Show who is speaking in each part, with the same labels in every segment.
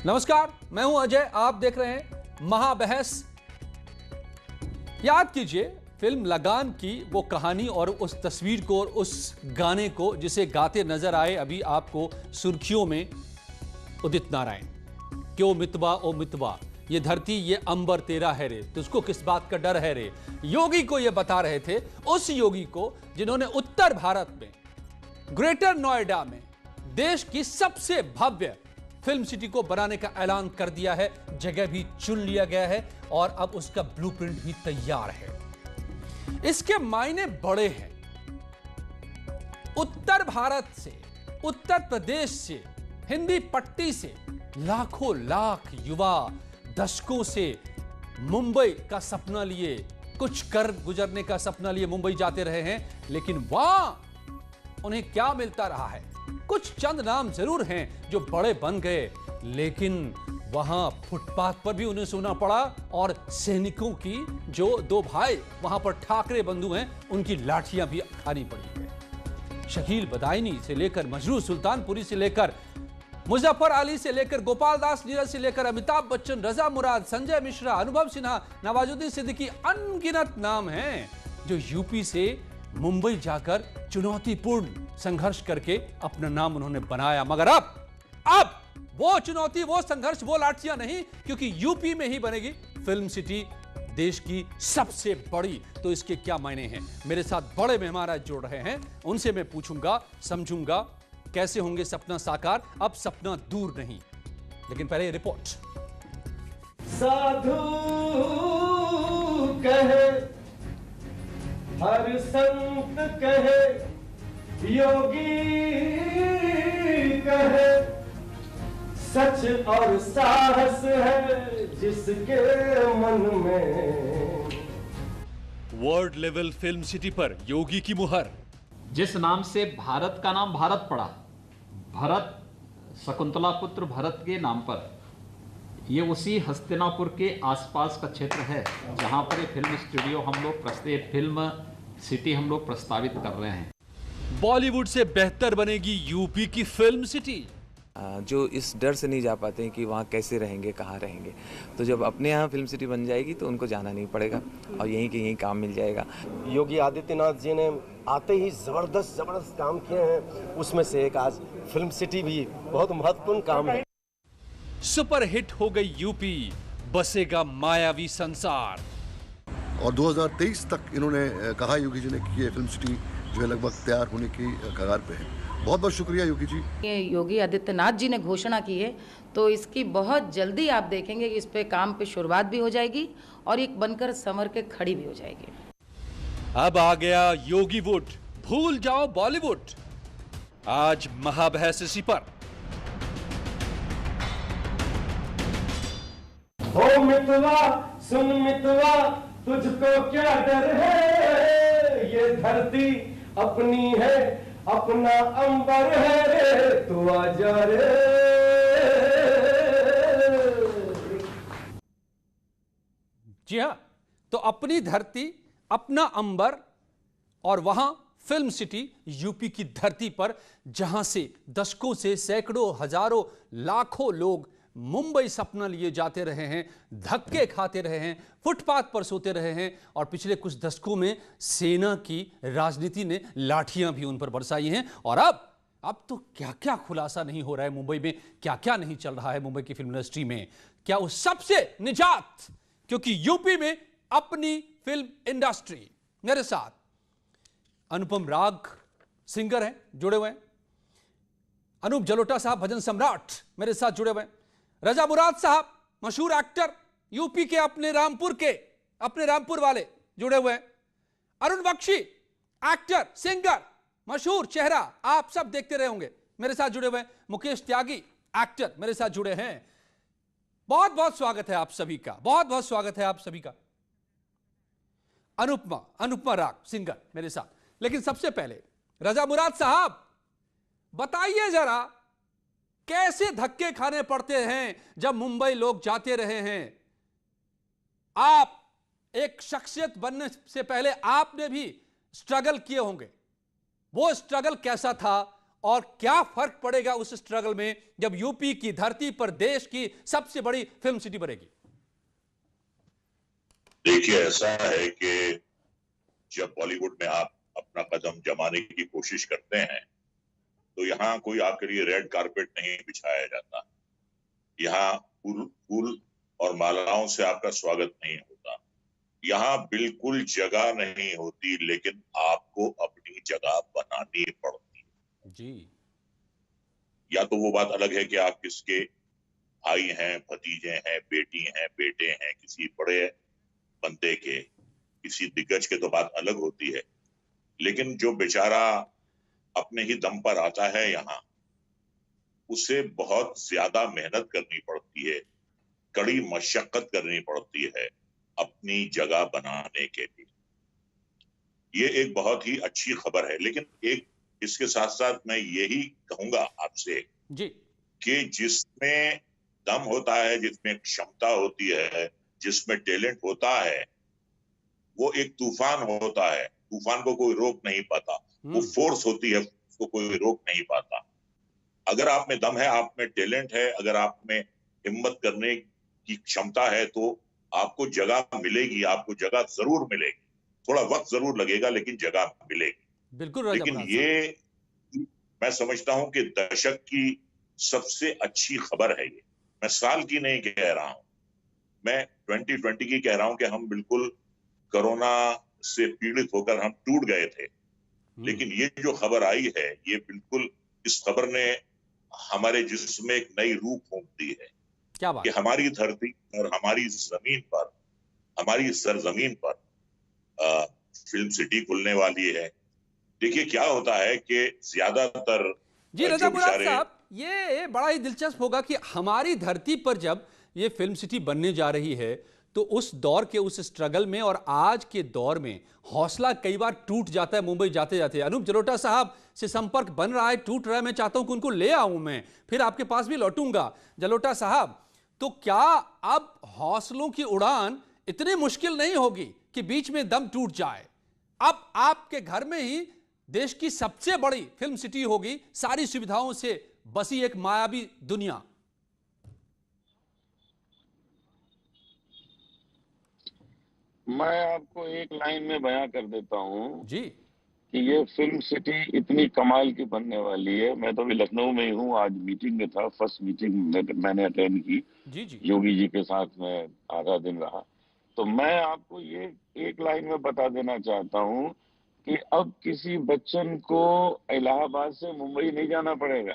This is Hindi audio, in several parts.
Speaker 1: नमस्कार, मैं हूं अजय। आप देख रहे हैं महाबहस। याद कीजिए फिल्म लगान की वो कहानी और उस तस्वीर को और उस गाने को जिसे गाते नजर आए अभी आपको सुर्खियों में उदित नारायण। क्यों मितवा ओ मितवा, ये धरती ये अंबर तेरा है रे, तुझको किस बात का डर है रे। योगी को ये बता रहे थे, उस योगी को जिन्होंने उत्तर भारत में ग्रेटर नोएडा में देश की सबसे भव्य फिल्म सिटी को बनाने का ऐलान कर दिया है। जगह भी चुन लिया गया है और अब उसका ब्लूप्रिंट भी तैयार है। इसके मायने बड़े हैं। उत्तर भारत से, उत्तर प्रदेश से, हिंदी पट्टी से लाखों लाख युवा दशकों से मुंबई का सपना लिए, कुछ कर गुजरने का सपना लिए मुंबई जाते रहे हैं, लेकिन वहां उन्हें क्या मिलता रहा है? कुछ चंद नाम जरूर हैं जो बड़े बन गए, लेकिन वहां फुटपाथ पर भी उन्हें सोना पड़ा और सैनिकों की जो दो भाई वहां पर ठाकरे बंधु हैं, उनकी लाठियां भी खानी पड़ी है। शकील बदायूनी से लेकर मजरू सुल्तानपुरी से लेकर मुजफ्फर अली से लेकर गोपाल दास नीरज से लेकर अमिताभ बच्चन, रजा मुराद, संजय मिश्रा, अनुभव सिन्हा, नवाजुद्दीन सिद्दीकी, अनगिनत नाम हैं जो यूपी से मुंबई जाकर चुनौतीपूर्ण संघर्ष करके अपना नाम उन्होंने बनाया। मगर अब वो चुनौती, वो संघर्ष, वो लाठियां नहीं, क्योंकि यूपी में ही बनेगी फिल्म सिटी, देश की सबसे बड़ी। तो इसके क्या मायने हैं? मेरे साथ बड़े मेहमान आज जुड़ रहे हैं, उनसे मैं पूछूंगा, समझूंगा कैसे होंगे सपना साकार। अब सपना दूर नहीं, लेकिन पहले रिपोर्ट।
Speaker 2: साधु कहे, हर संत कहे, योगी कहे, सच और साहस है जिसके मन में।
Speaker 1: वर्ल्ड लेवल फिल्म सिटी पर योगी की मुहर।
Speaker 3: जिस नाम से भारत का नाम भारत पड़ा, भरत, शकुंतला पुत्र भरत के नाम पर, ये उसी हस्तिनापुर के आसपास का क्षेत्र है जहां पर ये फिल्म स्टूडियो हम लोग फिल्म सिटी हम लोग प्रस्तावित कर रहे हैं।
Speaker 1: बॉलीवुड से बेहतर बनेगी यूपी की फिल्म सिटी।
Speaker 4: जो इस डर से नहीं जा पाते हैं कि वहाँ कैसे रहेंगे, कहाँ रहेंगे, तो जब अपने यहाँ फिल्म सिटी बन जाएगी तो उनको जाना नहीं पड़ेगा और यहीं के यहीं काम मिल जाएगा।
Speaker 2: योगी आदित्यनाथ जी ने आते ही जबरदस्त काम किए हैं, उसमें से एक आज फिल्म सिटी भी बहुत महत्वपूर्ण काम है।
Speaker 1: सुपरहिट हो गई यूपी, बसेगा मायावी संसार।
Speaker 5: और 2023 तक इन्होंने कहा योगी जी ने कि ये फिल्म सिटी जो है लगभग तैयार होने की कगार पे है। बहुत बहुत शुक्रिया योगी जी।
Speaker 6: ये योगी आदित्यनाथ जी ने घोषणा की है, तो इसकी बहुत जल्दी आप देखेंगे कि इस पे काम पे शुरुआत भी हो जाएगी और एक बनकर संवर के खड़ी भी हो जाएगी।
Speaker 1: अब आ गया योगी वुड, भूल जाओ बॉलीवुड। आज महाबहस इसी पर।
Speaker 2: ओ मितवा सुन मितवा, तुझको क्या डर है, ये धरती अपनी है, अपना अंबर है रे, तू आजा रे।
Speaker 1: जी हाँ, तो अपनी धरती, अपना अंबर, और वहां फिल्म सिटी यूपी की धरती पर, जहां से दशकों से सैकड़ों, हजारों, लाखों लोग मुंबई सपना लिए जाते रहे हैं, धक्के खाते रहे हैं, फुटपाथ पर सोते रहे हैं, और पिछले कुछ दशकों में सेना की राजनीति ने लाठियां भी उन पर बरसाई हैं। और अब तो क्या क्या खुलासा नहीं हो रहा है मुंबई में, क्या क्या नहीं चल रहा है मुंबई की फिल्म इंडस्ट्री में। क्या उस सबसे निजात, क्योंकि यूपी में अपनी फिल्म इंडस्ट्री। मेरे साथ अनुपम राग सिंगर हैं, जुड़े हुए हैं। अनूप जलोटा साहब भजन सम्राट मेरे साथ जुड़े हुए हैं। रजा मुराद साहब मशहूर एक्टर, यूपी के, अपने रामपुर वाले, जुड़े हुए हैं। अरुण बख्शी एक्टर, सिंगर, मशहूर चेहरा, आप सब देखते रहे होंगे, मेरे साथ जुड़े हुए हैं। मुकेश त्यागी एक्टर मेरे साथ जुड़े हैं। बहुत बहुत स्वागत है आप सभी का, बहुत बहुत स्वागत है आप सभी का। अनुपमा राग सिंगर मेरे साथ। लेकिन सबसे पहले रजा मुराद साहब, बताइए जरा, कैसे धक्के खाने पड़ते हैं जब मुंबई लोग जाते रहे हैं? आप एक शख्सियत बनने से पहले आपने भी स्ट्रगल किए होंगे, वो स्ट्रगल कैसा था और क्या फर्क पड़ेगा उस स्ट्रगल में जब यूपी की धरती पर देश की सबसे बड़ी फिल्म सिटी बनेगी?
Speaker 7: देखिए, ऐसा है कि जब बॉलीवुड में आप अपना कदम जमाने की कोशिश करते हैं तो यहाँ कोई आपके लिए रेड कारपेट नहीं बिछाया जाता। यहाँ फूल और मालाओं से आपका स्वागत नहीं होता। यहाँ बिल्कुल जगह नहीं होती, लेकिन आपको अपनी जगह बनानी पड़ती है
Speaker 1: जी।
Speaker 7: या तो वो बात अलग है कि आप किसके भाई हैं, भतीजे हैं, बेटी हैं, बेटे हैं, किसी बड़े बंदे के, किसी दिग्गज के, तो बात अलग होती है। लेकिन जो बेचारा अपने ही दम पर आता है यहाँ, उसे बहुत ज्यादा मेहनत करनी पड़ती है, कड़ी मशक्कत करनी पड़ती है अपनी जगह बनाने के लिए। ये एक बहुत ही अच्छी खबर है। लेकिन एक इसके साथ साथ मैं यही कहूंगा आपसे
Speaker 1: जी
Speaker 7: कि जिसमें दम होता है, जिसमें क्षमता होती है, जिसमें टैलेंट होता है, वो एक तूफान होता है। तूफान को कोई रोक नहीं पाता। वो फोर्स होती है, उसको कोई रोक नहीं पाता। अगर आप में दम है, आप में टैलेंट है, अगर आप में हिम्मत करने की क्षमता है, तो आपको जगह मिलेगी, आपको जगह जरूर मिलेगी। थोड़ा वक्त जरूर लगेगा, लेकिन जगह मिलेगी।
Speaker 1: बिल्कुल।
Speaker 7: लेकिन ये मैं समझता हूं कि दशक की सबसे अच्छी खबर है। ये मैं साल की नहीं कह रहा हूं, मैं 2020 की कह रहा हूं कि हम बिल्कुल कोरोना से पीड़ित होकर हम टूट गए थे। लेकिन ये जो खबर आई है, ये बिल्कुल, इस खबर ने हमारे जिस्म में एक नई रूह फूंक दी है।
Speaker 1: क्या बात?
Speaker 7: कि हमारी धरती और हमारी जमीन पर, हमारी सरजमीन पर फिल्म सिटी खुलने वाली है। देखिए क्या होता है कि ज्यादातर
Speaker 1: जी रजा मुराद साहब, ये बड़ा ही दिलचस्प होगा कि हमारी धरती पर जब ये फिल्म सिटी बनने जा रही है तो उस दौर के, उस स्ट्रगल में और आज के दौर में हौसला कई बार टूट जाता है मुंबई जाते जाते। अनूप जलोटा साहब से संपर्क बन रहा है, टूट रहा है। मैं चाहता हूं कि उनको ले आऊं, मैं फिर आपके पास भी लौटूंगा। जलोटा साहब, तो क्या अब हौसलों की उड़ान इतनी मुश्किल नहीं होगी कि बीच में दम टूट जाए? अब आपके घर में ही देश की सबसे बड़ी फिल्म सिटी होगी, सारी सुविधाओं से बसी एक मायावी दुनिया।
Speaker 8: मैं आपको एक लाइन में बयां कर देता हूं
Speaker 1: जी
Speaker 8: कि ये फिल्म सिटी इतनी कमाल की बनने वाली है। मैं तो अभी लखनऊ में ही हूँ, आज मीटिंग में था, फर्स्ट मीटिंग मैंने अटेंड की।
Speaker 1: जी
Speaker 8: योगी जी के साथ में आधा दिन रहा। तो मैं आपको ये एक लाइन में बता देना चाहता हूँ कि अब किसी बच्चन को इलाहाबाद से मुंबई नहीं जाना पड़ेगा।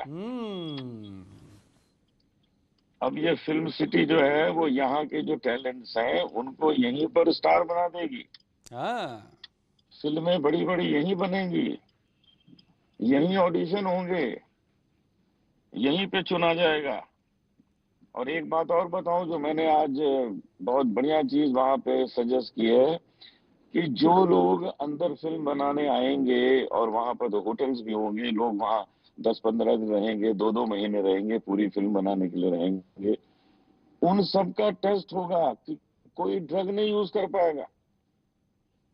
Speaker 8: अब ये फिल्म सिटी जो है वो यहाँ के जो टैलेंट्स हैं उनको यहीं पर स्टार बना देगी। फिल्में बड़ी बड़ी यहीं बनेंगी, यहीं ऑडिशन होंगे, यहीं पे चुना जाएगा। और एक बात और बताऊं, जो मैंने आज बहुत बढ़िया चीज वहां पे सजेस्ट की है कि जो लोग अंदर फिल्म बनाने आएंगे, और वहां पर तो होटल्स भी होंगे, लोग वहां 10-15 दिन रहेंगे, 2-2 महीने रहेंगे, पूरी फिल्म बनाने के लिए रहेंगे, उन सबका टेस्ट होगा कि कोई ड्रग नहीं यूज कर पाएगा,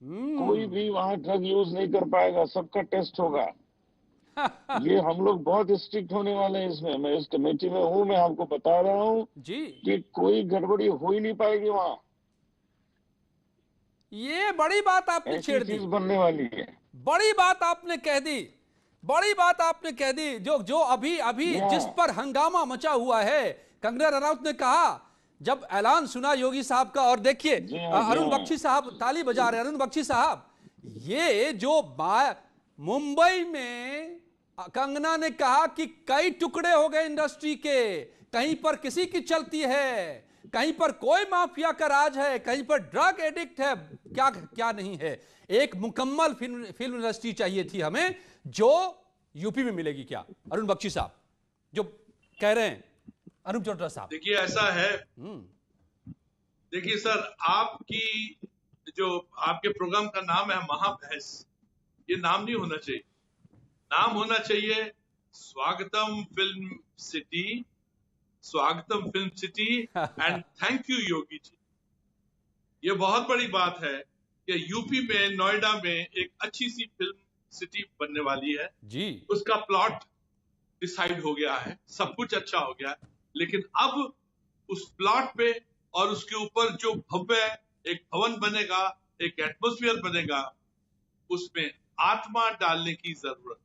Speaker 8: कोई भी वहां ड्रग यूज नहीं कर पाएगा, सबका टेस्ट होगा। ये हम लोग बहुत स्ट्रिक्ट होने वाले हैं इसमें। मैं इस कमेटी में हूँ, मैं आपको बता रहा हूँ कि कोई गड़बड़ी हो ही नहीं पाएगी वहां।
Speaker 1: ये बड़ी बात आपने छेड़ दी,
Speaker 8: बनने वाली है।
Speaker 1: बड़ी बात आपने कह दी, बड़ी बात आपने कह दी। जो अभी जिस पर हंगामा मचा हुआ है, कंगना रनौत ने कहा जब ऐलान सुना योगी साहब का, और देखिए अरुण बख्शी साहब ताली बजा रहे हैं। अरुण बख्शी साहब, ये जो मुंबई में कंगना ने कहा कि कई टुकड़े हो गए इंडस्ट्री के, कहीं पर किसी की चलती है, कहीं पर कोई माफिया का राज है, कहीं पर ड्रग एडिक्ट है, क्या क्या नहीं है। एक मुकम्मल फिल्म इंडस्ट्री चाहिए थी हमें, जो यूपी में मिलेगी क्या? अरुण बख्शी साहब जो कह रहे हैं, अनूप जलोटा साहब।
Speaker 9: देखिए ऐसा है, देखिए सर, आपके प्रोग्राम का नाम है महाबहस। ये नाम नहीं होना चाहिए, नाम होना चाहिए स्वागतम फिल्म सिटी, स्वागतम film city and thank you Yogi ji. ये बहुत बड़ी बात है कि यूपी में, नोएडा में एक अच्छी सी फिल्म सिटी बनने वाली है जी। उसका प्लॉट डिसाइड हो गया है, सब कुछ अच्छा हो गया है, लेकिन अब उस प्लॉट पे और उसके ऊपर जो भव्य एक भवन बनेगा, एक एटमॉस्फेयर बनेगा, उसमें आत्मा डालने की जरूरत,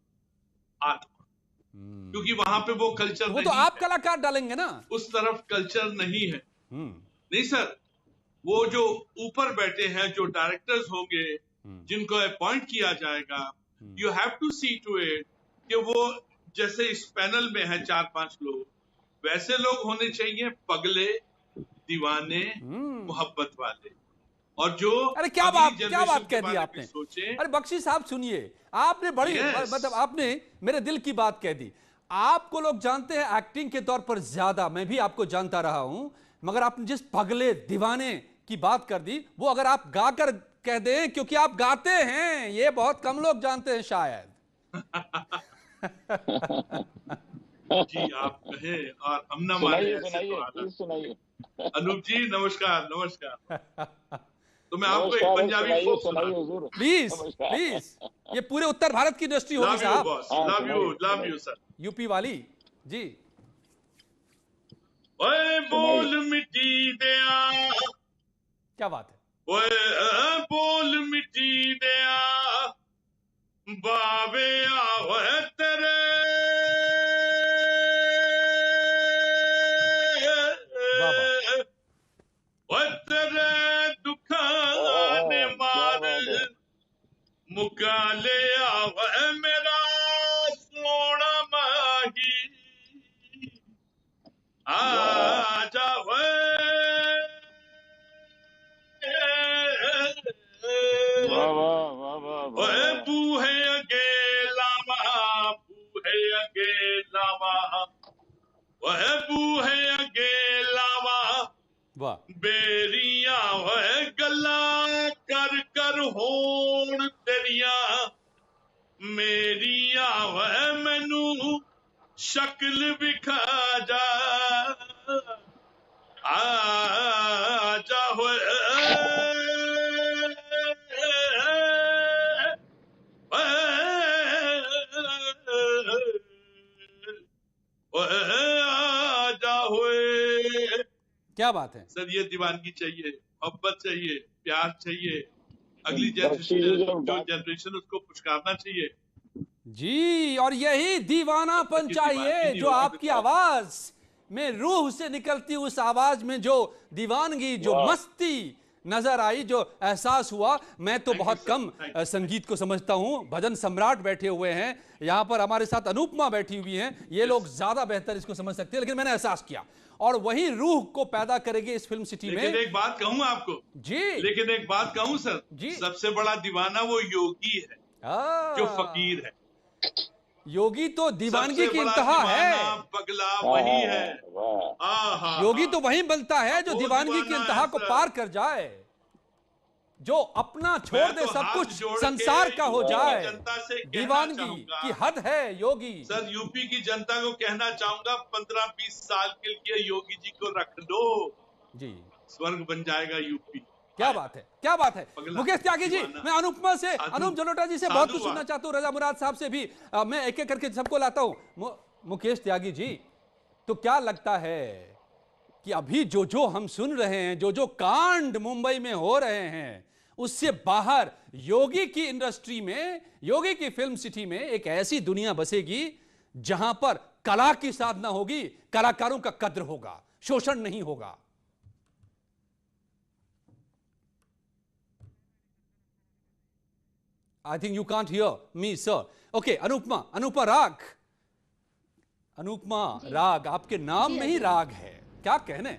Speaker 9: आत्मा, क्योंकि वहां पे वो कल्चर
Speaker 1: वो
Speaker 9: नहीं
Speaker 1: तो आप
Speaker 9: है,
Speaker 1: कलाकार डालेंगे ना।
Speaker 9: उस तरफ कल्चर नहीं है। नहीं सर, वो जो ऊपर बैठे हैं, जो डायरेक्टर्स होंगे, जिनको अपॉइंट किया जाएगा, you have to see to it कि वो जैसे इस पैनल में है 4-5 लोग, वैसे लोग होने चाहिए, पगले, दीवाने, मोहब्बत वाले, और जो
Speaker 1: अरे क्या बात कह दी आपने।
Speaker 9: सोचे।
Speaker 1: अरे बख्शी साहब सुनिए, आपने बड़ी मतलब आपने मेरे दिल की बात कह दी। आपको लोग जानते हैं एक्टिंग के तौर पर ज्यादा, मैं भी आपको जानता रहा हूं, मगर आपने जिस पगले दीवाने की बात कर दी, वो अगर आप गाकर कह दें, क्योंकि आप गाते हैं, ये बहुत कम लोग जानते हैं शायद।
Speaker 9: जी आप कहे और हम ना माने,
Speaker 8: सुनाइए।
Speaker 9: अनूप जी नमस्कार। तो मैं आपको एक पंजाबी फोक सुनाऊं,
Speaker 1: प्लीज। ये पूरे उत्तर भारत की इंडस्ट्री होगी साहब।
Speaker 9: Love you sir.
Speaker 1: यूपी वाली जी।
Speaker 9: ओए बोल मिट्टी दिया,
Speaker 1: क्या बात है।
Speaker 9: ओए बोल मिट्टी दिया, बाबे आवे तेरे, तेरे दुखाने मार मुकाले आवे मेरा सोना माही, आजा बूहे अगे लावा, बूहे अगे लावा, बेरिया गल्ला कर कर होण तेरिया, मेरिया मैनू शक्ल विखा जा, आजा
Speaker 1: क्या बात है
Speaker 9: सर। ये दीवानगी चाहिए, मोहब्बत चाहिए, प्यार चाहिए, अगली जनरेशन उसको पुचकारना चाहिए
Speaker 1: जी। और यही दीवानापन चाहिए जो आपकी आवाज में, रूह से निकलती उस आवाज में जो दीवानगी, जो मस्ती नजर आई, जो एहसास हुआ। मैं तो बहुत कम संगीत को समझता हूं, भजन सम्राट बैठे हुए हैं यहां पर, हमारे साथ अनुपमा बैठी हुई हैं, ये लोग ज्यादा बेहतर इसको समझ सकते हैं, लेकिन मैंने एहसास किया और वही रूह को पैदा करेगी इस फिल्म सिटी में।
Speaker 9: लेकिन एक बात कहूं आपको
Speaker 1: जी,
Speaker 9: लेकिन एक बात कहूं सर जी, सबसे बड़ा दीवाना वो योगी है, जो फकीर है।
Speaker 1: योगी तो दीवानगी की इंतहा है,
Speaker 9: पगला वही है।
Speaker 1: योगी तो वही बनता है जो दीवानगी की इंतहा को पार कर जाए, जो अपना छोड़ दे, सब कुछ संसार का हो जाए। दीवानगी की हद है योगी।
Speaker 9: सर यूपी की जनता को कहना चाहूंगा, 15-20 साल के लिए योगी जी को रख दो
Speaker 1: जी,
Speaker 9: स्वर्ग बन जाएगा यूपी।
Speaker 1: क्या बात है, क्या बात है। मुकेश त्यागी जी, मैं अनुपमा से, अनूप जलोटा जी से बहुत कुछ सुनना चाहता हूँ, रजा मुराद साहब से भी मैं एक एक करके सबको लाता हूँ। मुकेश त्यागी जी, तो क्या लगता है कि अभी जो जो हम सुन रहे हैं, जो जो कांड मुंबई में हो रहे हैं, उससे बाहर योगी की इंडस्ट्री में, योगी की फिल्म सिटी में एक ऐसी दुनिया बसेगी जहां पर कला की साधना होगी, कलाकारों का कद्र होगा, शोषण नहीं होगा। I think you can't hear me, sir. Okay, Anupama राग, अनुपमा राग, आपके नाम में ही राग है। क्या कहने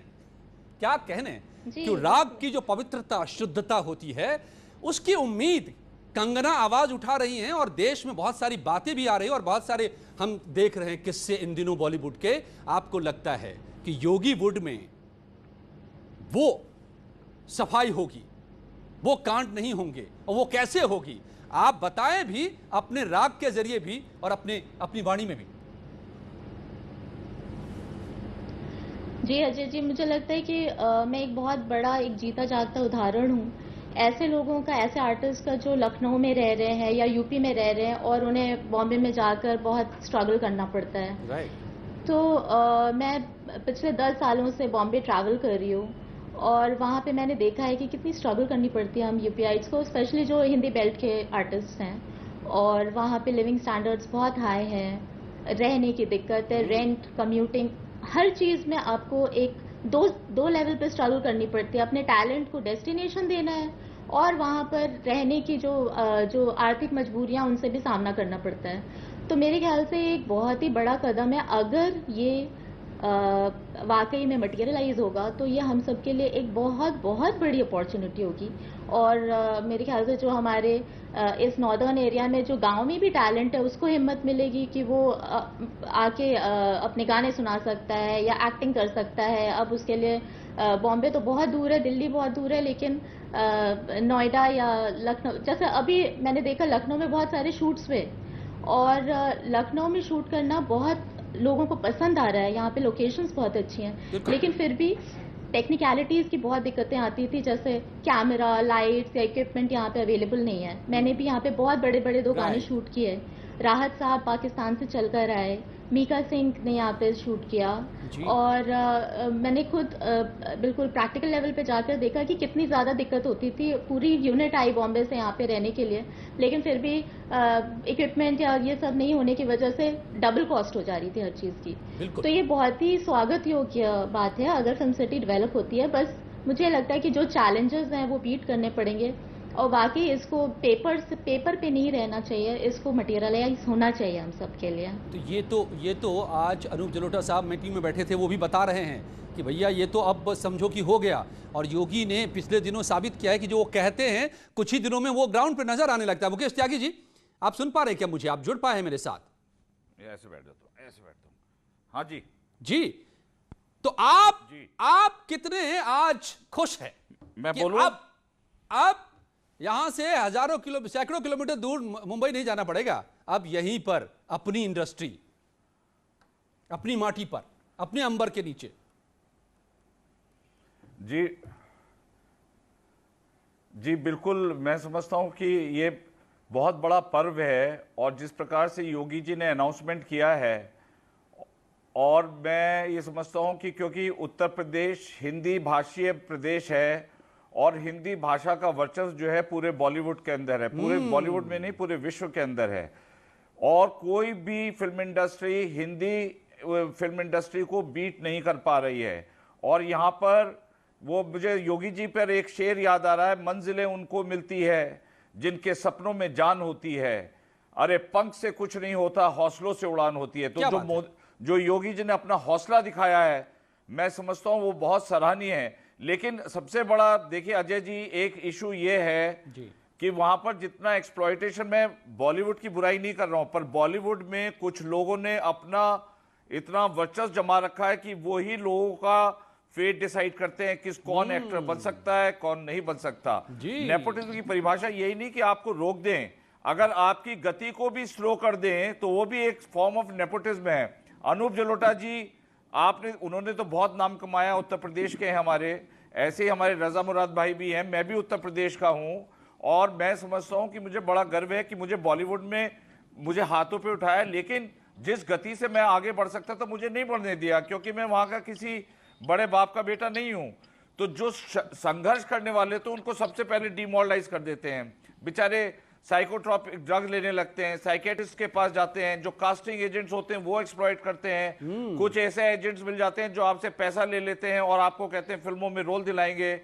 Speaker 1: क्यों राग की जो पवित्रता, शुद्धता होती है, उसकी उम्मीद कंगना आवाज उठा रही हैं और देश में बहुत सारी बातें भी आ रही हैं और बहुत सारे हम देख रहे हैं किस्से इन दिनों बॉलीवुड के। आपको लगता है कि योगी वुड में वो सफाई होगी, वो कांड नहीं होंगे, और वो कैसे होगी आप बताएं भी अपने राग के जरिए भी और अपनी वाणी में भी।
Speaker 10: जी अजय जी, मुझे लगता है कि मैं एक बहुत बड़ा, एक जीता जागता उदाहरण हूँ ऐसे लोगों का, ऐसे आर्टिस्ट का जो लखनऊ में रह रहे हैं या यूपी में रह रहे हैं और उन्हें बॉम्बे में जाकर बहुत स्ट्रगल करना पड़ता है।
Speaker 1: राइट।
Speaker 10: तो मैं पिछले 10 सालों से बॉम्बे ट्रैवल कर रही हूँ और वहाँ पे मैंने देखा है कि कितनी स्ट्रगल करनी पड़ती है हम यूपीआईज को, स्पेशली जो हिंदी बेल्ट के आर्टिस्ट हैं। और वहाँ पे लिविंग स्टैंडर्ड्स बहुत हाई हैं, रहने की दिक्कत है, रेंट, कम्यूटिंग, हर चीज़ में आपको एक दो लेवल पे स्ट्रगल करनी पड़ती है। अपने टैलेंट को डेस्टिनेशन देना है और वहाँ पर रहने की जो आर्थिक मजबूरियाँ, उनसे भी सामना करना पड़ता है। तो मेरे ख्याल से एक बहुत ही बड़ा कदम है, अगर ये वाकई में मटेरियलाइज होगा तो ये हम सब के लिए एक बहुत बहुत बड़ी अपॉर्चुनिटी होगी। और मेरे ख्याल से जो हमारे इस नॉर्दर्न एरिया में जो गांव में भी टैलेंट है, उसको हिम्मत मिलेगी कि वो आके अपने गाने सुना सकता है या एक्टिंग कर सकता है। अब उसके लिए बॉम्बे तो बहुत दूर है, दिल्ली बहुत दूर है, लेकिन नोएडा या लखनऊ, जैसे अभी मैंने देखा लखनऊ में बहुत सारे शूट्स हुए और लखनऊ में शूट करना बहुत लोगों को पसंद आ रहा है। यहाँ पे लोकेशंस बहुत अच्छी हैं, लेकिन फिर भी टेक्निकलिटीज़ की बहुत दिक्कतें आती थी, जैसे कैमरा, लाइट्स या इक्विपमेंट यहाँ पे अवेलेबल नहीं है। मैंने भी यहाँ पे बहुत बड़े बड़े 2 गाने शूट किए। राहत साहब पाकिस्तान से चलकर आए, मीका सिंह ने यहाँ पे शूट किया और मैंने खुद बिल्कुल प्रैक्टिकल लेवल पे जाकर देखा कि कितनी ज़्यादा दिक्कत होती थी। पूरी यूनिट आई बॉम्बे से यहाँ पे रहने के लिए, लेकिन फिर भी इक्विपमेंट या ये सब नहीं होने की वजह से डबल कॉस्ट हो जा रही थी हर चीज़ की। तो ये बहुत ही स्वागत योग्य बात है अगर फिल्म सिटी डेवलप होती है। बस मुझे लगता है कि जो चैलेंजेस हैं वो बीट करने पड़ेंगे और वाकई इसको पेपर पे नहीं रहना चाहिए, इसको मटेरियलाइज होना चाहिए हम सब के लिए।
Speaker 1: तो ये तो आज अनूप जलोटा साहब मीटिंग में बैठे थे, वो भी बता रहे हैं कि भैया ये तो अब समझो कि हो गया। और योगी ने पिछले दिनों साबित किया है कि जो वो कहते हैं कुछ ही दिनों में वो ग्राउंड पे नजर आने लगता है। मुकेश त्यागी जी, आप सुन पा रहे हैं क्या मुझे? आप जुड़ पाए हैं मेरे साथ?
Speaker 11: ऐसे बैठ जाता हूं, ऐसे बैठता हूं। हाँ जी
Speaker 1: जी। तो आप कितने आज खुश हैं?
Speaker 11: मैं बोलूं,
Speaker 1: अब यहां से सैकड़ों किलोमीटर दूर मुंबई नहीं जाना पड़ेगा। अब यहीं पर अपनी इंडस्ट्री, अपनी माटी पर, अपने अंबर के नीचे।
Speaker 11: जी बिल्कुल, मैं समझता हूं कि ये बहुत बड़ा पर्व है और जिस प्रकार से योगी जी ने अनाउंसमेंट किया है, और मैं ये समझता हूं कि क्योंकि उत्तर प्रदेश हिंदी भाषीय प्रदेश है और हिंदी भाषा का वर्चस्व जो है पूरे बॉलीवुड के अंदर है, पूरे बॉलीवुड में नहीं पूरे विश्व के अंदर है, और कोई भी film industry Hindi film industry को बीट नहीं कर पा रही है। और यहाँ पर वो मुझे योगी जी पर एक शेर याद आ रहा है, मंजिलें उनको मिलती है जिनके सपनों में जान होती है, अरे पंख से कुछ नहीं होता हौसलों से उड़ान होती है। तो जो योगी जी ने अपना हौसला दिखाया है, मैं समझता हूं वो बहुत सराहनीय है। लेकिन सबसे बड़ा देखिए अजय जी, एक इशू ये है कि वहां पर जितना एक्सप्लॉयटेशन, मैं बॉलीवुड की बुराई नहीं कर रहा हूं, पर बॉलीवुड में कुछ लोगों ने अपना इतना वर्चस्व जमा रखा है कि वही लोगों का फेट डिसाइड करते हैं किस कौन एक्टर बन सकता है, कौन नहीं बन सकता। नेपोटिज्म की परिभाषा यही नहीं कि आपको रोक दें, अगर आपकी गति को भी स्लो कर दें तो वो भी एक फॉर्म ऑफ नेपोटिज्म है। अनूप जलोटा जी, उन्होंने तो बहुत नाम कमाया, उत्तर प्रदेश के हैं हमारे, ऐसे ही हमारे रजा मुराद भाई भी हैं, मैं भी उत्तर प्रदेश का हूं, और मैं समझता हूं कि मुझे बड़ा गर्व है कि मुझे बॉलीवुड में मुझे हाथों पे उठाया, लेकिन जिस गति से मैं आगे बढ़ सकता था मुझे नहीं बढ़ने दिया, क्योंकि मैं वहां का किसी बड़े बाप का बेटा नहीं हूं। तो जो संघर्ष करने वाले तो उनको सबसे पहले डिमोरलाइज कर देते हैं, बेचारे साइकोट्रॉपिक ड्रग लेने लगते हैं, साइकेट्रिस्ट के पास जाते हैं, जो कास्टिंग एजेंट्स होते हैं वो एक्सप्लॉइट करते हैं, कुछ ऐसे एजेंट्स मिल जाते हैं जो आपसे पैसा ले लेते हैं और आपको कहते हैं फिल्मों में रोल दिलाएंगे।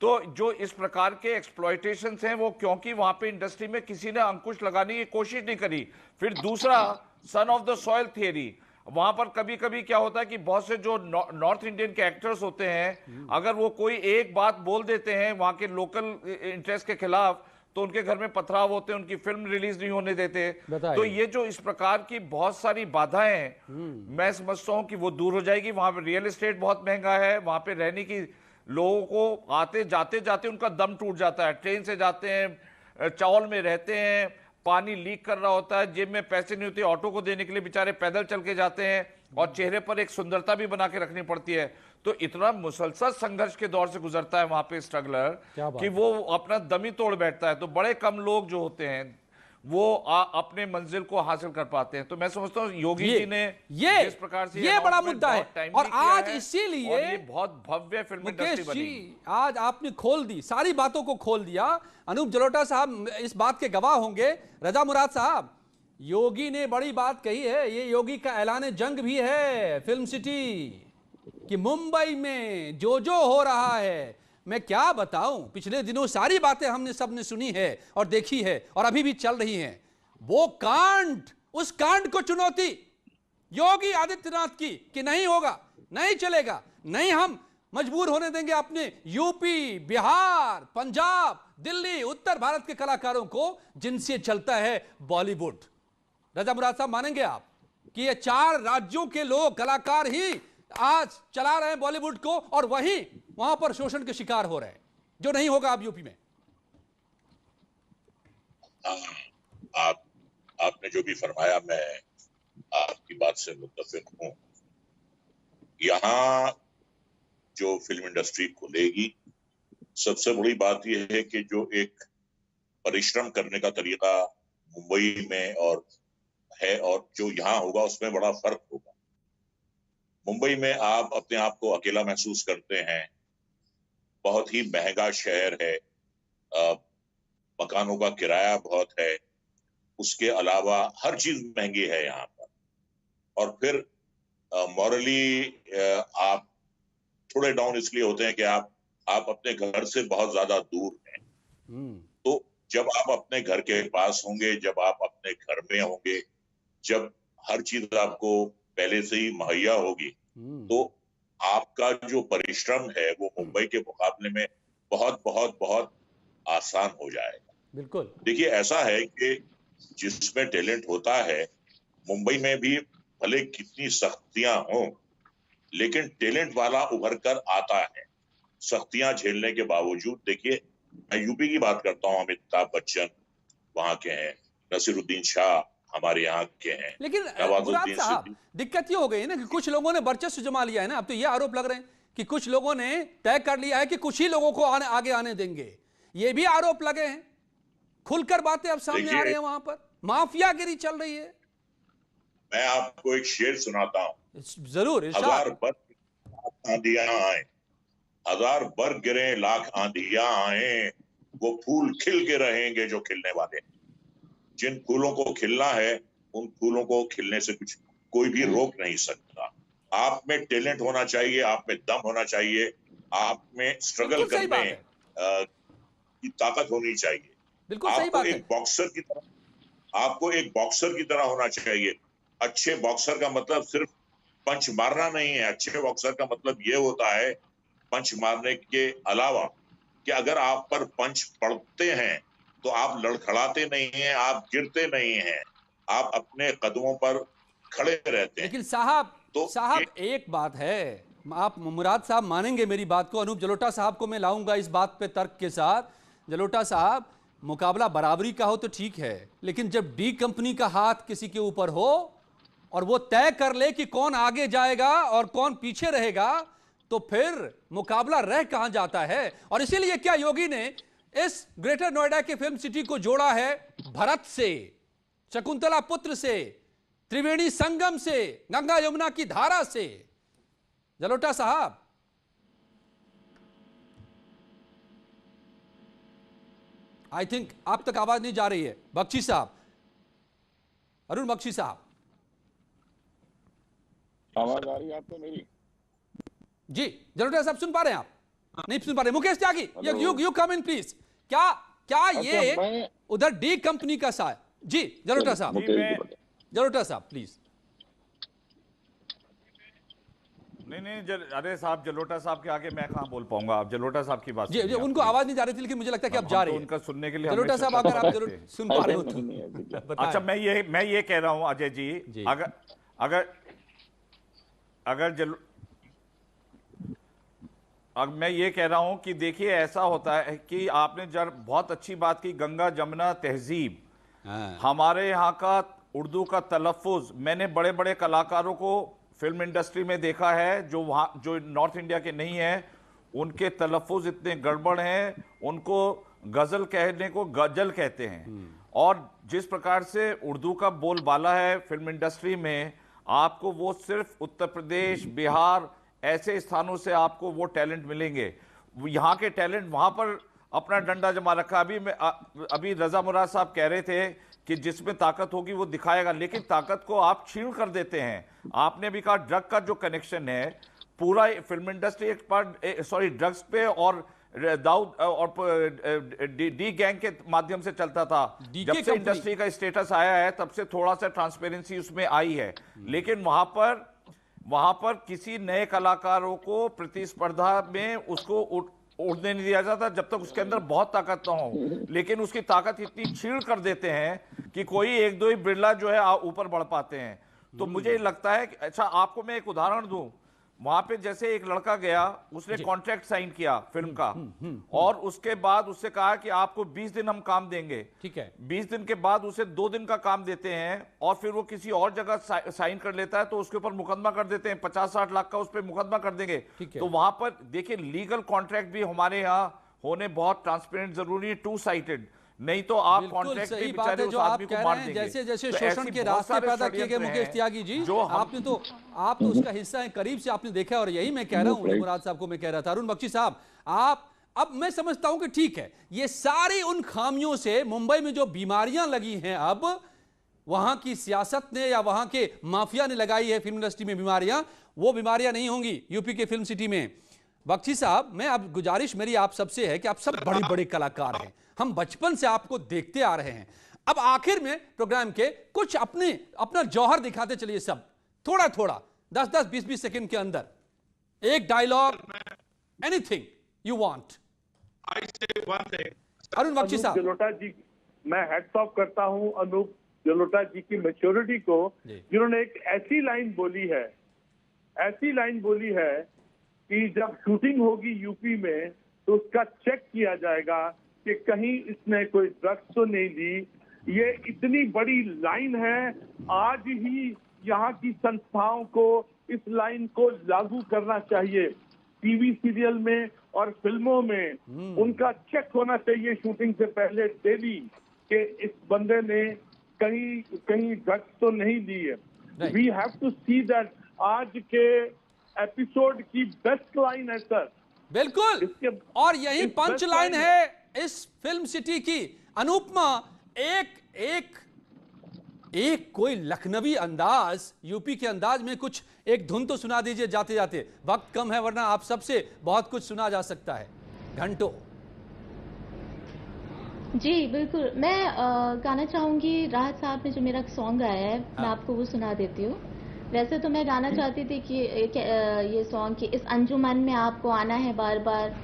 Speaker 11: तो जो इस प्रकार के एक्सप्लॉइटेशंस हैं वो क्योंकि वहां पे इंडस्ट्री में किसी ने अंकुश लगाने की कोशिश नहीं करी। फिर दूसरा, son of the soil theory, वहां पर कभी कभी क्या होता है कि बहुत से जो नॉर्थ इंडियन के एक्टर्स होते हैं, अगर वो कोई एक बात बोल देते हैं वहां के लोकल इंटरेस्ट के खिलाफ, तो उनके घर में पथराव होते हैं, उनकी फिल्म रिलीज नहीं होने देते। तो ये जो इस प्रकार की बहुत सारी बाधाएं हैं, मैं समझता हूं कि वो दूर हो जाएगी। वहां पे रियल एस्टेट बहुत महंगा है, वहां पे रहने की लोगों को आते जाते जाते उनका दम टूट जाता है। ट्रेन से जाते हैं, चावल में रहते हैं, पानी लीक कर रहा होता है, जेब में पैसे नहीं होते, ऑटो को देने के लिए बेचारे पैदल चल के जाते हैं और चेहरे पर एक सुंदरता भी बना के रखनी पड़ती है। तो इतना मुसलसल संघर्ष के दौर से गुजरता है वहां पे स्ट्रगलर कि वो अपना दम ही तोड़ बैठता है। तो बड़े कम लोग जो होते हैं वो अपने मंजिल को हासिल कर पाते हैं। तो मैं समझता हूँ योगी जी ने
Speaker 1: ये
Speaker 11: इस प्रकार से
Speaker 1: ये बड़ा मुद्दा है और आज इसीलिए
Speaker 11: ये बहुत भव्य फिल्म इंडस्ट्री बनी।
Speaker 1: आज आपने खोल दी, सारी बातों को खोल दिया। अनूप जलोटा साहब इस बात के गवाह होंगे। रजा मुराद साहब, योगी ने बड़ी बात कही है, ये योगी का ऐलान जंग भी है फिल्म सिटी कि मुंबई में जो हो रहा है, मैं क्या बताऊं, पिछले दिनों सारी बातें हमने सबने सुनी है और देखी है और अभी भी चल रही हैं। वो कांड, उस कांड को चुनौती योगी आदित्यनाथ की कि नहीं होगा, नहीं चलेगा, नहीं हम मजबूर होने देंगे अपने यूपी, बिहार, पंजाब, दिल्ली, उत्तर भारत के कलाकारों को जिनसे चलता है बॉलीवुड। रजा मुराद साहब, मानेंगे आप कि ये 4 राज्यों के लोग, कलाकार ही आज चला रहे हैं बॉलीवुड को और वहीं वहां पर शोषण के शिकार हो रहे हैं, जो नहीं होगा अब यूपी में?
Speaker 7: आपने जो भी फरमाया मैं आपकी बात से मुत्तफिक हूं। यहां जो फिल्म इंडस्ट्री खुलेगी, सबसे बड़ी बात यह है कि जो एक परिश्रम करने का तरीका मुंबई में और है और जो यहां होगा उसमें बड़ा फर्क होगा। मुंबई में आप अपने आप को अकेला महसूस करते हैं, बहुत ही महंगा शहर है, मकानों का किराया बहुत है, उसके अलावा हर चीज महंगी है यहाँ पर। और फिर मॉरली आप थोड़े डाउन इसलिए होते हैं कि आप अपने घर से बहुत ज्यादा दूर हैं। तो जब आप अपने घर के पास होंगे, जब आप अपने घर में होंगे, जब हर चीज आपको पहले से ही मुहैया होगी, तो आपका जो परिश्रम है वो मुंबई के मुकाबले में बहुत बहुत बहुत आसान हो जाएगा।
Speaker 1: बिल्कुल।
Speaker 7: देखिए, ऐसा है कि जिसमें टैलेंट होता है, मुंबई में भी भले कितनी सख्तियां हों, लेकिन टैलेंट वाला उभर कर आता है सख्तियां झेलने के बावजूद। देखिए, मैं यूपी की बात करता हूँ, अमिताभ बच्चन वहां के हैं, नसीरुद्दीन शाह हमारे यहाँ के हैं।
Speaker 1: लेकिन मुराद साहब, दिक्कत ये हो गई है ना कि कुछ लोगों ने वर्चस्व जमा लिया है ना। अब तो ये आरोप लग रहे हैं कि कुछ लोगों ने तय कर लिया है कि कुछ ही लोगों को आगे आने देंगे। ये भी आरोप लगे हैं, खुलकर बातें अब सामने आ रही हैं, वहां पर माफियागिरी चल रही है।
Speaker 7: मैं आपको एक शेर सुनाता हूँ।
Speaker 1: जरूर।
Speaker 7: 1000 बर्फ आंधियां आए, 1000 बर्फ गिरे, लाख आंधियां आए, वो फूल खिल के रहेंगे जो खिलने वाले। जिन फूलों को खिलना है, उन फूलों को खिलने से कुछ कोई भी रोक नहीं सकता। आप में टैलेंट होना चाहिए, आप में दम होना चाहिए, आप में स्ट्रगल करने की ताकत होनी चाहिए।
Speaker 1: बिल्कुल सही बात है।
Speaker 7: आपको एक बॉक्सर की तरह होना चाहिए। अच्छे बॉक्सर का मतलब सिर्फ पंच मारना नहीं है। अच्छे बॉक्सर का मतलब ये होता है पंच मारने के अलावा कि अगर आप पर पंच पड़ते हैं तो आप लड़खड़ाते नहीं हैं, आप गिरते नहीं हैं, आप अपने कदमों पर खड़े रहते हैं।
Speaker 1: लेकिन साहब एक बात है, आप मुराद साहब मानेंगे मेरी बात को, अनूप जलोटा साहब को मैं लाऊंगा इस बात पे तर्क के साथ। जलोटा साहब, मुकाबला बराबरी का हो तो ठीक है, लेकिन जब डी कंपनी का हाथ किसी के ऊपर हो और वो तय कर ले कि कौन आगे जाएगा और कौन पीछे रहेगा, तो फिर मुकाबला रह कहां जाता है। और इसीलिए क्या योगी ने इस ग्रेटर नोएडा के फिल्म सिटी को जोड़ा है भरत से, शकुंतला पुत्र से, त्रिवेणी संगम से, गंगा यमुना की धारा से। जलोटा साहब, आई थिंक आप तक आवाज नहीं जा रही है। बख्शी साहब, अरुण बख्शी साहब,
Speaker 8: आवाज आ रही है आपको मेरी?
Speaker 1: जी जलोटा साहब सुन पा रहे हैं आप? नहीं सुन पा रहे? मुकेश त्यागी, यू कम इन प्लीज। क्या ये उधर डी कंपनी का साथ? जी जलोटा साहब, जलोटा साहब प्लीज।
Speaker 11: नहीं, अरे साहब, जलोटा साहब के आगे मैं कहां बोल पाऊंगा। आप जलोटा साहब की बात
Speaker 1: जी, उनको आवाज नहीं जा रही थी, लेकिन मुझे लगता है कि आप जा रहे हैं
Speaker 11: उनका सुनने के लिए।
Speaker 1: जलोटा साहब, अगर आप जरूर सुन पा रहे हो तो
Speaker 11: अच्छा, मैं ये कह रहा हूं अजय जी, अब मैं ये कह रहा हूं कि देखिए, ऐसा होता है कि आपने जब बहुत अच्छी बात की, गंगा जमुना तहजीब, हमारे यहाँ का उर्दू का तलफ़ुज़, मैंने बड़े बड़े कलाकारों को फिल्म इंडस्ट्री में देखा है जो वहाँ, जो नॉर्थ इंडिया के नहीं हैं, उनके तलफ़ुज़ इतने गड़बड़ हैं, उनको गज़ल कहने को गजल कहते हैं। और जिस प्रकार से उर्दू का बोलबाला है फिल्म इंडस्ट्री में, आपको वो सिर्फ उत्तर प्रदेश, बिहार ऐसे स्थानों से आपको वो टैलेंट मिलेंगे। यहाँ के टैलेंट वहाँ पर अपना डंडा जमा रखा। अभी रजा मुराद साहब कह रहे थे कि जिसमें ताकत होगी वो दिखाएगा, लेकिन ताकत को आप छीन कर देते हैं। आपने भी कहा ड्रग का जो कनेक्शन है, पूरा फिल्म इंडस्ट्री एक पार्ट ड्रग्स पे और दाऊद और डी गैंग के माध्यम से चलता था। जब से इंडस्ट्री का स्टेटस आया है तब से थोड़ा सा ट्रांसपेरेंसी उसमें आई है, लेकिन वहां पर किसी नए कलाकारों को प्रतिस्पर्धा में उसको उड़ने नहीं दिया जाता जब तक उसके अंदर बहुत ताकत ना हो। लेकिन उसकी ताकत इतनी छीड़ कर देते हैं कि कोई एक दो ही बिरला जो है ऊपर बढ़ पाते हैं। तो मुझे लगता है कि अच्छा, आपको मैं एक उदाहरण दूं, वहां पे जैसे एक लड़का गया, उसने कॉन्ट्रैक्ट साइन किया फिल्म का, और उसके बाद उससे कहा कि आपको 20 दिन हम काम देंगे। ठीक है, 20 दिन के बाद उसे 2 दिन का काम देते हैं, और फिर वो किसी और जगह साइन कर लेता है तो उसके ऊपर मुकदमा कर देते हैं, 50-60 लाख का उस पर मुकदमा कर देंगे। तो वहां पर देखिए, लीगल कॉन्ट्रैक्ट भी हमारे यहाँ होने बहुत ट्रांसपेरेंट जरूरी है, 2 साइडेड, नहीं तो आप कॉन्ट्रैक्ट
Speaker 1: सही बात है जो आप कह रहे हैं। जैसे जैसे शोषण के रास्ते पैदा किए गए मुकेश त्यागी जी, आपने तो आप तो उसका हिस्सा है, करीब से आपने देखा है, और यही मैं कह रहा हूं, मुराद साहब को मैं कह रहा था। अरुण बख्शी साहब, आप अब मैं समझता हूं कि ठीक है, ये सारी उन खामियों से मुंबई में जो बीमारियां लगी हैं, अब वहां की सियासत ने या वहां के माफिया ने लगाई है फिल्म इंडस्ट्री में बीमारियां, वो बीमारियां नहीं होंगी यूपी के फिल्म सिटी में। बख्शी साहब, मैं अब गुजारिश मेरी आप सबसे है कि आप सब बड़े बड़े कलाकार हैं, हम बचपन से आपको देखते आ रहे हैं। अब आखिर में प्रोग्राम के कुछ अपना जौहर दिखाते चलिए सब, थोड़ा थोड़ा, 10-10, 20-20 सेकंड के अंदर एक dialogue, anything you want. Arun Bakshi sahab.
Speaker 12: Jalota जी, मैं हैट्स ऑफ करता हूं अनूप जलोटा जी की मैच्योरिटी को, जिन्होंने एक ऐसी लाइन बोली है कि जब शूटिंग होगी यूपी में तो उसका चेक किया जाएगा कि कहीं इसने कोई ड्रग्स तो नहीं दी। ये इतनी बड़ी लाइन है, आज ही यहाँ की संस्थाओं को इस लाइन को लागू करना चाहिए। टीवी सीरियल में और फिल्मों में उनका चेक होना चाहिए शूटिंग से पहले डेली कि इस बंदे ने कहीं ड्रग्स तो नहीं दी है। We have to see that. आज के एपिसोड की बेस्ट लाइन है सर,
Speaker 1: बिल्कुल, और यही पंच लाइन है इस फिल्म सिटी की। अनुपमा, एक कोई लखनवी अंदाज, यूपी के अंदाज में कुछ एक धुन तो सुना दीजिए जाते जाते, वक्त कम है वरना आप सबसे बहुत कुछ सुना जा सकता है घंटों।
Speaker 10: जी बिल्कुल, मैं गाना चाहूंगी, राहत साहब ने जो मेरा सॉन्ग गाया है, मैं आपको वो सुना देती हूँ। वैसे तो मैं गाना चाहती थी कि ये सॉन्ग कि इस अंजुमन में आपको आना है बार बार,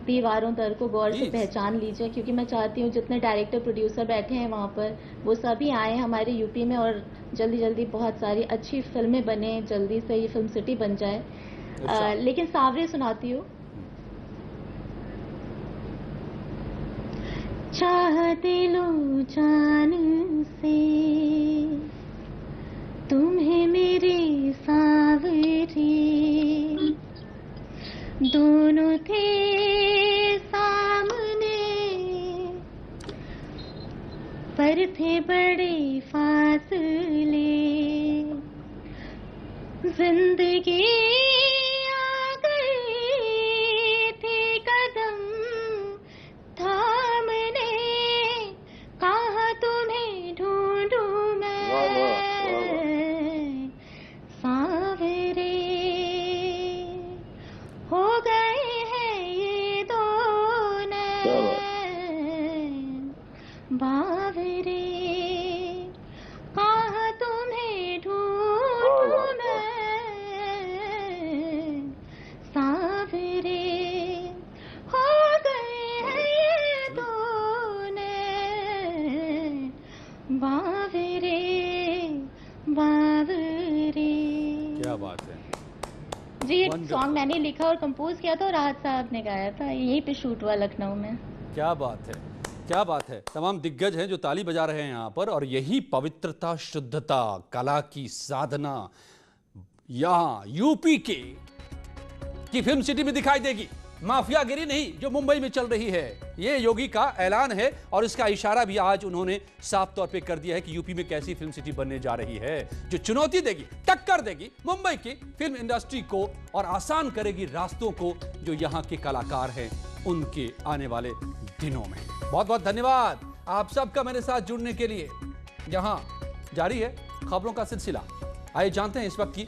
Speaker 10: दीवारों दर को गौर से पहचान लीजिए, क्योंकि मैं चाहती हूँ जितने डायरेक्टर प्रोड्यूसर बैठे हैं वहाँ पर वो सभी आए हमारे यूपी में, और जल्दी जल्दी बहुत सारी अच्छी फिल्में बने, जल्दी से ये फिल्म सिटी बन जाए। लेकिन सावरे सुनाती हूँ। चाहते लो जान से तुम्हें मेरे सावरे, दोनों थे सामने पर थे बड़े फासले, जिंदगी आ गई थी कदम थामने, कहाँ तुम्हें ढूंढूं मैं सावरे, हो गए हैं ये दोनों बावरे, कहाँ तुम्हें ढूंढूं मैं सावरे, हो गए हैं ये दोनों बावरे बावरे।
Speaker 1: क्या बात है
Speaker 10: जी, एक सॉन्ग मैंने लिखा और कंपोज किया था और राहत साहब ने गाया था, यहीं पे शूट हुआ लखनऊ में।
Speaker 1: क्या बात है, क्या बात है, तमाम दिग्गज हैं जो ताली बजा रहे हैं यहाँ पर। और यही पवित्रता, शुद्धता, कला की साधना यहाँ यूपी की फिल्म सिटी में दिखाई देगी। माफियागिरी नहीं जो मुंबई में चल रही है, ये योगी का ऐलान है और इसका इशारा भी आज उन्होंने साफ तौर पे कर दिया है कि यूपी में कैसी फिल्म सिटी बनने जा रही है, जो चुनौती देगी, टक्कर देगी मुंबई की फिल्म इंडस्ट्री को और आसान करेगी रास्तों को जो यहाँ के कलाकार हैं उनके आने वाले दिनों में। बहुत बहुत धन्यवाद आप सबका मेरे साथ जुड़ने के लिए। यहाँ जारी है खबरों का सिलसिला। आइए जानते हैं इस वक्त की